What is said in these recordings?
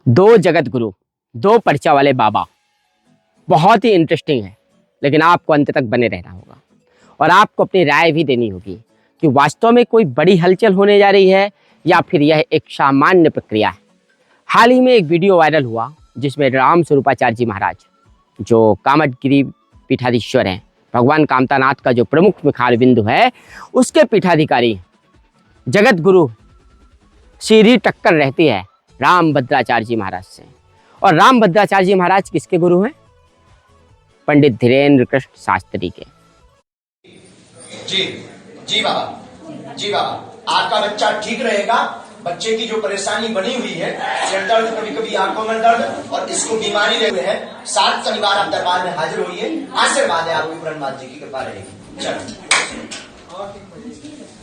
दो जगत गुरु, दो पर्चा वाले बाबा, बहुत ही इंटरेस्टिंग है। लेकिन आपको अंत तक बने रहना होगा और आपको अपनी राय भी देनी होगी कि वास्तव में कोई बड़ी हलचल होने जा रही है या फिर यह एक सामान्य प्रक्रिया है। हाल ही में एक वीडियो वायरल हुआ जिसमें राम स्वरूपाचार्य जी महाराज, जो कामदगिरी पीठाधीश्वर हैं, भगवान कामतानाथ का जो प्रमुख मुखार बिंदु है, उसके पीठाधिकारी जगत गुरु सीधी टक्कर रहती है रामभद्राचार्य जी महाराज से। और रामभद्राचार्य जी महाराज किसके गुरु हैं? पंडित धीरेन्द्र कृष्ण शास्त्री के। जी जी बाबा, जी बाबा, आपका बच्चा ठीक रहेगा। बच्चे की जो परेशानी बनी हुई है, सिर दर्द, कभी कभी आंखों में दर्द और इसको बीमारी रहे है, 7 शनिवार आप दरबार में हाजिर होइए। आशीर्वाद है आपकी पूरननाथ जी की कृपा रहेगी। चलो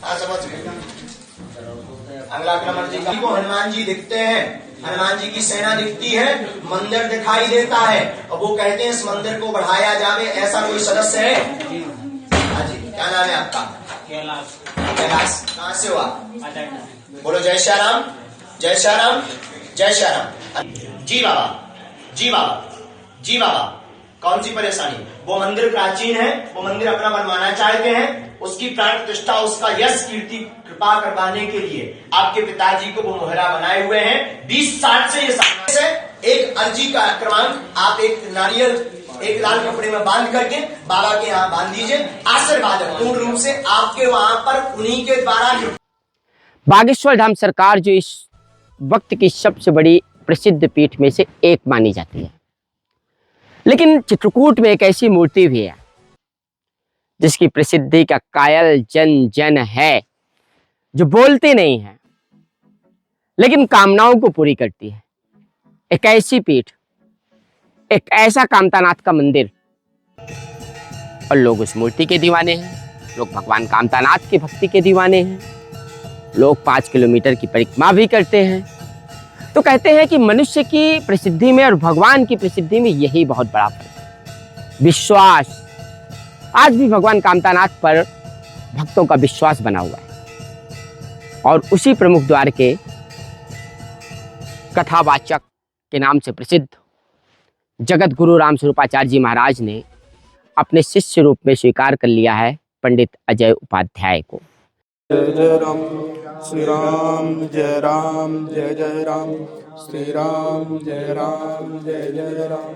हाँ, समझ गए। अगला क्रमण जी को हनुमान जी दिखते हैं, हनुमान जी की सेना दिखती है, मंदिर दिखाई देता है और वो कहते हैं इस मंदिर को बढ़ाया जावे। ऐसा कोई सदस्य है? हाँ जी, क्या नाम है आपका? कैलाश। कैलाश, कहाँ से हुआ? बोलो जय श्री राम, जय श्री राम, जय श्री राम। जी बाबा, जी बाबा, जी बाबा, कौन सी परेशानी? वो मंदिर प्राचीन है, वो मंदिर अपना बनवाना चाहते हैं, उसकी प्राण प्रतिष्ठा, उसका यश कीर्ति कृपा करवाने के लिए आपके पिताजी को वो मोहरा बनाए हुए हैं। 20 साल से ये सामने से एक अर्जी का क्रमांक आप एक नारियल एक लाल कपड़े में बांध करके बाबा के यहाँ बांध दीजिए। आशीर्वाद पूर्ण रूप से आपके वहां पर उन्हीं के द्वारा। बागेश्वर धाम सरकार जो इस वक्त की सबसे बड़ी प्रसिद्ध पीठ में से एक मानी जाती है, लेकिन चित्रकूट में एक ऐसी मूर्ति भी है जिसकी प्रसिद्धि का कायल जन जन है, जो बोलती नहीं है लेकिन कामनाओं को पूरी करती है। एक ऐसी पीठ, एक ऐसा कामतानाथ का मंदिर, और लोग उस मूर्ति के दीवाने हैं। लोग भगवान कामतानाथ की भक्ति के दीवाने हैं। लोग 5 किलोमीटर की परिक्रमा भी करते हैं। तो कहते हैं कि मनुष्य की प्रसिद्धि में और भगवान की प्रसिद्धि में यही बहुत बड़ा फर्क है, विश्वास। आज भी भगवान कामतानाथ पर भक्तों का विश्वास बना हुआ है और उसी प्रमुख द्वार के कथावाचक के नाम से प्रसिद्ध जगत गुरु राम स्वरूपाचार्य जी महाराज ने अपने शिष्य रूप में स्वीकार कर लिया है पंडित अजय उपाध्याय को। जय जय राम श्री राम, जय राम, जय जय राम श्री राम, जय राम, जय जय राम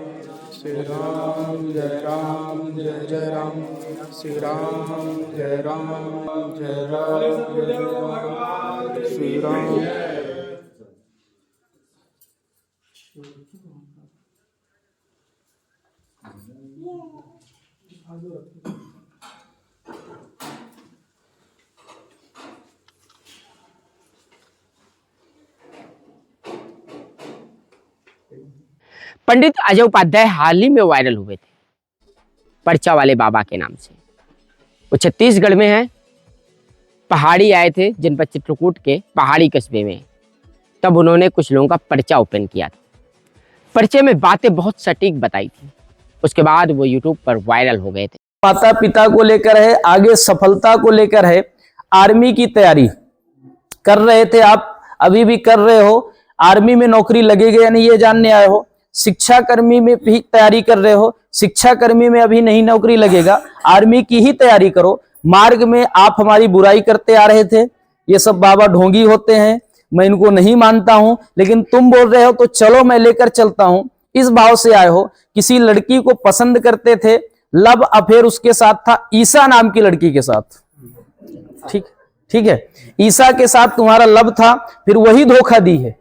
श्री राम, जय राम, जय जय राम श्री राम, जय राम, जय राम, जय राम श्री राम। पंडित अजय उपाध्याय हाल ही में वायरल हुए थे पर्चा वाले बाबा के नाम से। वो छत्तीसगढ़ में है। पहाड़ी आए थे जनपद चित्रकूट के पहाड़ी कस्बे में, तब उन्होंने कुछ लोगों का पर्चा ओपन किया था। पर्चे में बातें बहुत सटीक बताई थी। उसके बाद वो यूट्यूब पर वायरल हो गए थे। माता पिता को लेकर है, आगे सफलता को लेकर है, आर्मी की तैयारी कर रहे थे आप, अभी भी कर रहे हो। आर्मी में नौकरी लगेगी या नहीं ये जानने आए हो। शिक्षा कर्मी में भी तैयारी कर रहे हो, शिक्षा कर्मी में अभी नहीं नौकरी लगेगा, आर्मी की ही तैयारी करो। मार्ग में आप हमारी बुराई करते आ रहे थे, ये सब बाबा ढोंगी होते हैं, मैं इनको नहीं मानता हूं, लेकिन तुम बोल रहे हो तो चलो मैं लेकर चलता हूं, इस भाव से आए हो। किसी लड़की को पसंद करते थे, लव अफेयर उसके साथ था, ईसा नाम की लड़की के साथ। ठीक है, ईसा के साथ तुम्हारा लव था, फिर वही धोखा दी है।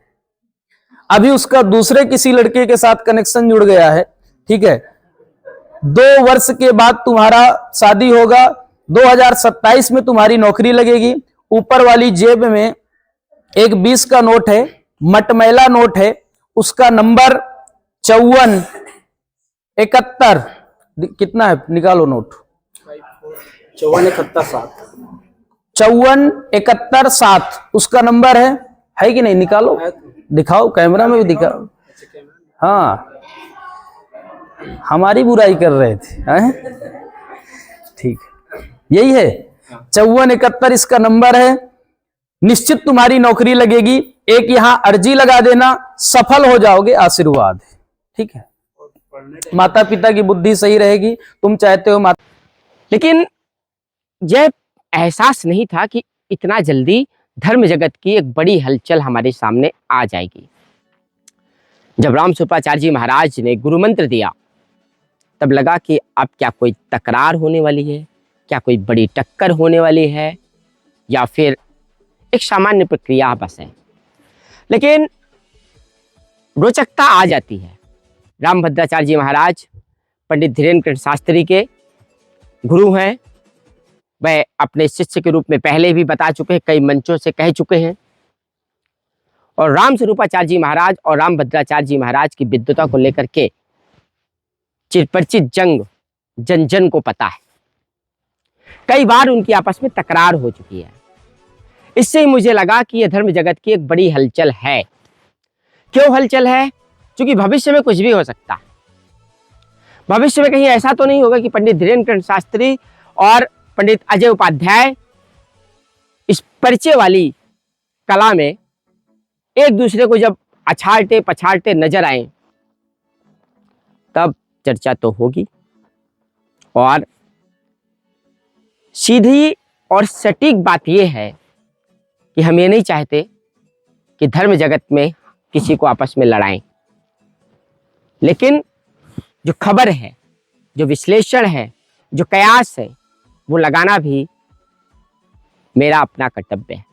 अभी उसका दूसरे किसी लड़के के साथ कनेक्शन जुड़ गया है। ठीक है, 2 वर्ष के बाद तुम्हारा शादी होगा, 2027 में तुम्हारी नौकरी लगेगी। ऊपर वाली जेब में एक 20 का नोट है, मटमैला नोट है, उसका नंबर 5471 कितना है, निकालो नोट। 5471 उसका नंबर है कि नहीं? निकालो, दिखाओ, कैमरा में भी दिखाओ। हाँ, हमारी बुराई कर रहे थे। ठीक, यही है 5471 इसका नंबर है। निश्चित तुम्हारी नौकरी लगेगी। एक यहां अर्जी लगा देना, सफल हो जाओगे, आशीर्वाद है। ठीक है, माता पिता की बुद्धि सही रहेगी, तुम चाहते हो माता। लेकिन यह एहसास नहीं था कि इतना जल्दी धर्म जगत की एक बड़ी हलचल हमारे सामने आ जाएगी। जब रामस्वरूपाचार्य जी महाराज ने गुरु मंत्र दिया, तब लगा कि अब क्या कोई तकरार होने वाली है, क्या कोई बड़ी टक्कर होने वाली है, या फिर एक सामान्य प्रक्रिया बस है। लेकिन रोचकता आ जाती है। रामभद्राचार्य जी महाराज पंडित धीरेन्द्र शास्त्री के गुरु हैं। वह अपने शिष्य के रूप में पहले भी बता चुके हैं, कई मंचों से कह चुके हैं। और राम स्वरूपाचार्य जी महाराज और रामभद्राचार्य जी महाराज की विद्वता को लेकर के चिरपरिचित जंग जन जन को पता है। कई बार उनकी आपस में तकरार हो चुकी है। इससे ही मुझे लगा कि यह धर्म जगत की एक बड़ी हलचल है। क्यों हलचल है? क्योंकि भविष्य में कुछ भी हो सकता है। भविष्य में कहीं ऐसा तो नहीं होगा कि पंडित धीरेन्द्र शास्त्री और पंडित अजय उपाध्याय इस परिचय वाली कला में एक दूसरे को जब अछाड़ते पछाड़ते नजर आए, तब चर्चा तो होगी। और सीधी और सटीक बात यह है कि हम ये नहीं चाहते कि धर्म जगत में किसी को आपस में लड़ाएं। लेकिन जो खबर है, जो विश्लेषण है, जो कयास है, वो लगाना भी मेरा अपना कर्तव्य है।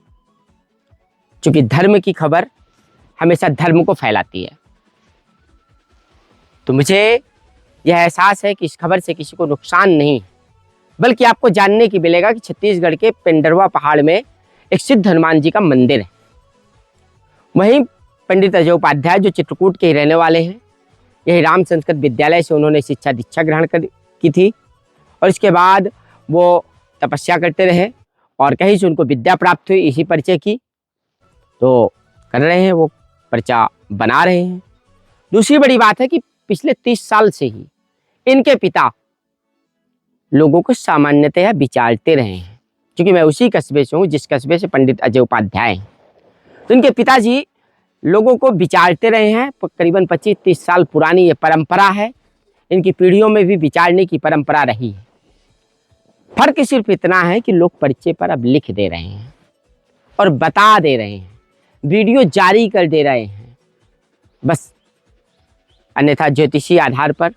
क्योंकि धर्म की खबर हमेशा धर्म को फैलाती है। तो मुझे यह एहसास है कि इस खबर से किसी को नुकसान नहीं है, बल्कि आपको जानने की मिलेगा कि छत्तीसगढ़ के पेंडरवा पहाड़ में एक सिद्ध हनुमान जी का मंदिर है। वहीं पंडित अजय उपाध्याय जो चित्रकूट के ही रहने वाले हैं, यही राम संस्कृत विद्यालय से उन्होंने शिक्षा दीक्षा ग्रहण की थी। और इसके बाद वो तपस्या करते रहे और कहीं से उनको विद्या प्राप्त हुई, इसी परिचय की तो कर रहे हैं, वो पर्चा बना रहे हैं। दूसरी बड़ी बात है कि पिछले 30 साल से ही इनके पिता लोगों को सामान्यतया विचारते रहे हैं। क्योंकि मैं उसी कस्बे से हूँ जिस कस्बे से पंडित अजय उपाध्याय हैं। तो इनके पिताजी लोगों को विचारते रहे हैं। करीबन 25-30 साल पुरानी ये परंपरा है। इनकी पीढ़ियों में भी विचारने की परंपरा रही है। फर्क सिर्फ इतना है कि लोग परिचय पर अब लिख दे रहे हैं और बता दे रहे हैं, वीडियो जारी कर दे रहे हैं बस। अन्यथा ज्योतिषी आधार पर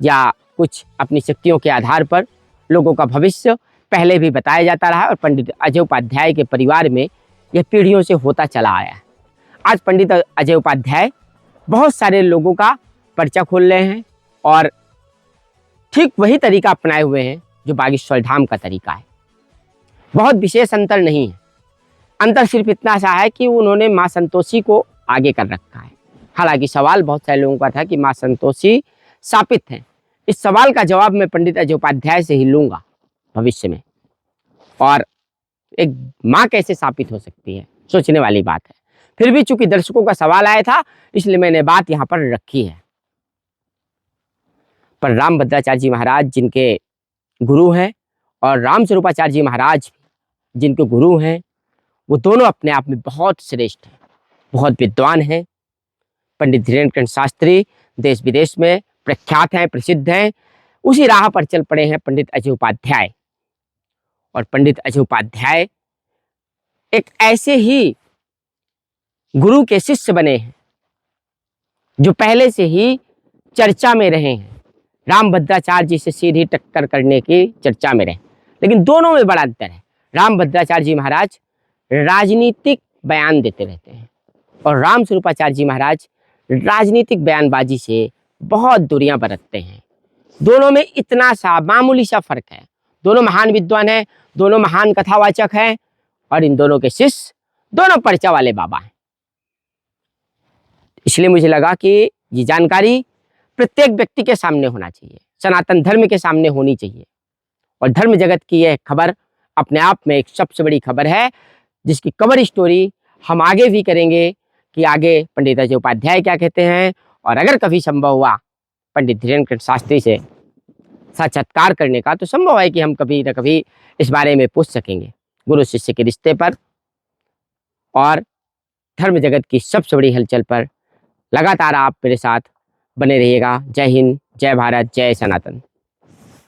या कुछ अपनी शक्तियों के आधार पर लोगों का भविष्य पहले भी बताया जाता रहा और पंडित अजय उपाध्याय के परिवार में यह पीढ़ियों से होता चला आया है। आज पंडित अजय उपाध्याय बहुत सारे लोगों का पर्चा खोल रहे हैं और ठीक वही तरीका अपनाए हुए हैं जो बागेश्वर धाम का तरीका है। बहुत विशेष अंतर नहीं है। अंतर सिर्फ इतना सा है कि उन्होंने माँ संतोषी को आगे कर रखा है। हालांकि सवाल बहुत सारे लोगों का था कि माँ संतोषी शापित हैं। इस सवाल का जवाब मैं पंडित अजय उपाध्याय से ही लूंगा भविष्य में। और एक माँ कैसे शापित हो सकती है, सोचने वाली बात है। फिर भी चूंकि दर्शकों का सवाल आया था, इसलिए मैंने बात यहाँ पर रखी है। पर रामभद्राचार्य जी महाराज जिनके गुरु हैं और राम स्वरूपाचार्य जी महाराज जिनके गुरु हैं, वो दोनों अपने आप में बहुत श्रेष्ठ हैं, बहुत विद्वान हैं। पंडित धीरेन्द्र शास्त्री देश विदेश में प्रख्यात हैं, प्रसिद्ध हैं। उसी राह पर चल पड़े हैं पंडित अजय उपाध्याय। और पंडित अजय उपाध्याय एक ऐसे ही गुरु के शिष्य बने हैं जो पहले से ही चर्चा में रहे हैं। रामभद्राचार्य जी से सीधी टक्कर करने की चर्चा में रहे। लेकिन दोनों में बड़ा अंतर है। रामभद्राचार्य जी महाराज राजनीतिक बयान देते रहते हैं और राम स्वरूपाचार्य जी महाराज राजनीतिक बयानबाजी से बहुत दूरियां बरतते हैं। दोनों में इतना सा मामूली सा फर्क है। दोनों महान विद्वान हैं, दोनों महान कथावाचक हैं और इन दोनों के शिष्य दोनों पर्चा वाले बाबा हैं। इसलिए मुझे लगा कि ये जानकारी प्रत्येक व्यक्ति के सामने होना चाहिए, सनातन धर्म के सामने होनी चाहिए। और धर्म जगत की यह खबर अपने आप में एक सबसे बड़ी खबर है, जिसकी कवर स्टोरी हम आगे भी करेंगे कि आगे पंडित अजय उपाध्याय क्या कहते हैं। और अगर कभी संभव हुआ पंडित धीरेन्द्र शास्त्री से साक्षात्कार करने का, तो संभव है कि हम कभी न कभी इस बारे में पूछ सकेंगे गुरु शिष्य के रिश्ते पर और धर्म जगत की सबसे बड़ी हलचल पर लगातार आप मेरे साथ बने रहिएगा। जय हिंद, जय भारत, जय सनातन।